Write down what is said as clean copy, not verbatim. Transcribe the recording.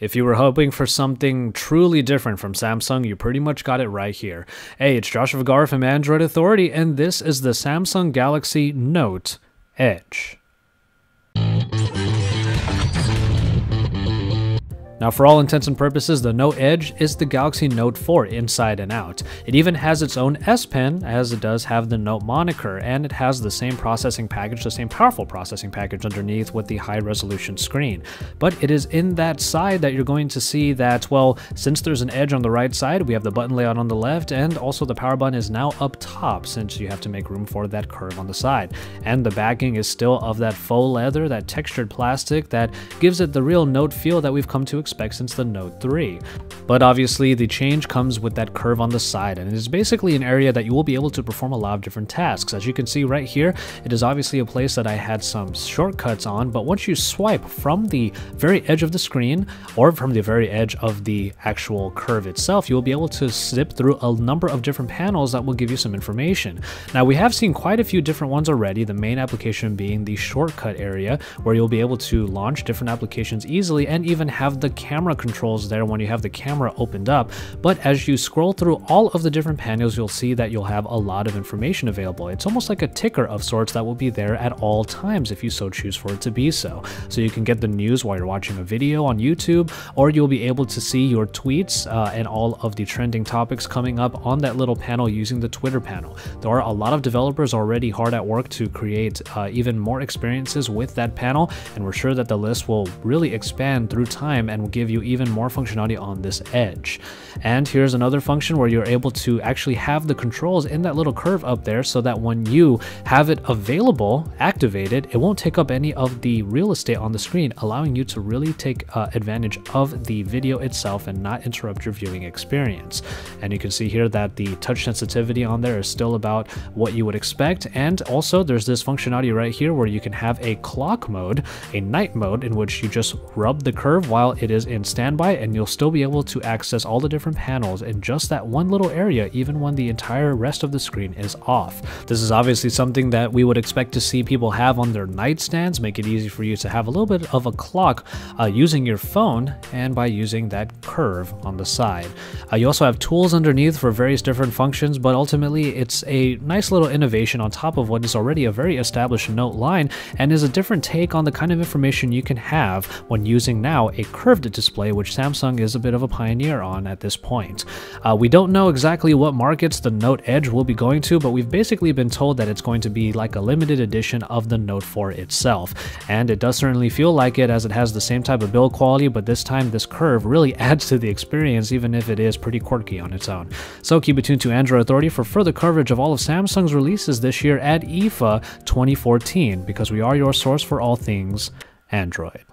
If you were hoping for something truly different from Samsung, you pretty much got it right here. Hey, it's Joshua Vergara from Android Authority, and this is the Samsung Galaxy Note Edge. Now, for all intents and purposes, the Note Edge is the Galaxy Note 4 inside and out. It even has its own S Pen, as it does have the Note moniker, and it has the same processing package, the same powerful processing package underneath with the high-resolution screen. But it is in that side that you're going to see that, well, since there's an Edge on the right side, we have the button layout on the left, and also the power button is now up top, since you have to make room for that curve on the side. And the backing is still of that faux leather, that textured plastic that gives it the real Note feel that we've come to expect since the Note 3. But obviously the change comes with that curve on the side, and it is basically an area that you will be able to perform a lot of different tasks. As you can see right here, it is obviously a place that I had some shortcuts on, but once you swipe from the very edge of the screen or from the very edge of the actual curve itself, you will be able to zip through a number of different panels that will give you some information. Now, we have seen quite a few different ones already, the main application being the shortcut area, where you'll be able to launch different applications easily and even have the camera controls there when you have the camera opened up. But as you scroll through all of the different panels, you'll see that you'll have a lot of information available. It's almost like a ticker of sorts that will be there at all times if you so choose for it to be so. So you can get the news while you're watching a video on YouTube, or you'll be able to see your tweets and all of the trending topics coming up on that little panel using the Twitter panel. There are a lot of developers already hard at work to create even more experiences with that panel, and we're sure that the list will really expand through time and will give you even more functionality on this Edge. And here's another function where you're able to actually have the controls in that little curve up there, so that when you have it available, activated, it won't take up any of the real estate on the screen, allowing you to really take advantage of the video itself and not interrupt your viewing experience. And you can see here that the touch sensitivity on there is still about what you would expect. And also there's this functionality right here where you can have a clock mode, a night mode, in which you just rub the curve while it is in standby, and you'll still be able to access all the different panels in just that one little area, even when the entire rest of the screen is off. This is obviously something that we would expect to see people have on their nightstands, make it easy for you to have a little bit of a clock using your phone and by using that curve on the side. You also have tools underneath for various different functions, but ultimately it's a nice little innovation on top of what is already a very established Note line, and is a different take on the kind of information you can have when using now a curved display, which Samsung is a bit of a pioneer on at this point. We don't know exactly what markets the Note Edge will be going to, but we've basically been told that it's going to be like a limited edition of the Note 4 itself. And it does certainly feel like it, as it has the same type of build quality, but this time this curve really adds to the experience, even if it is pretty quirky on its own. So keep it tuned to Android Authority for further coverage of all of Samsung's releases this year at IFA 2014, because we are your source for all things Android.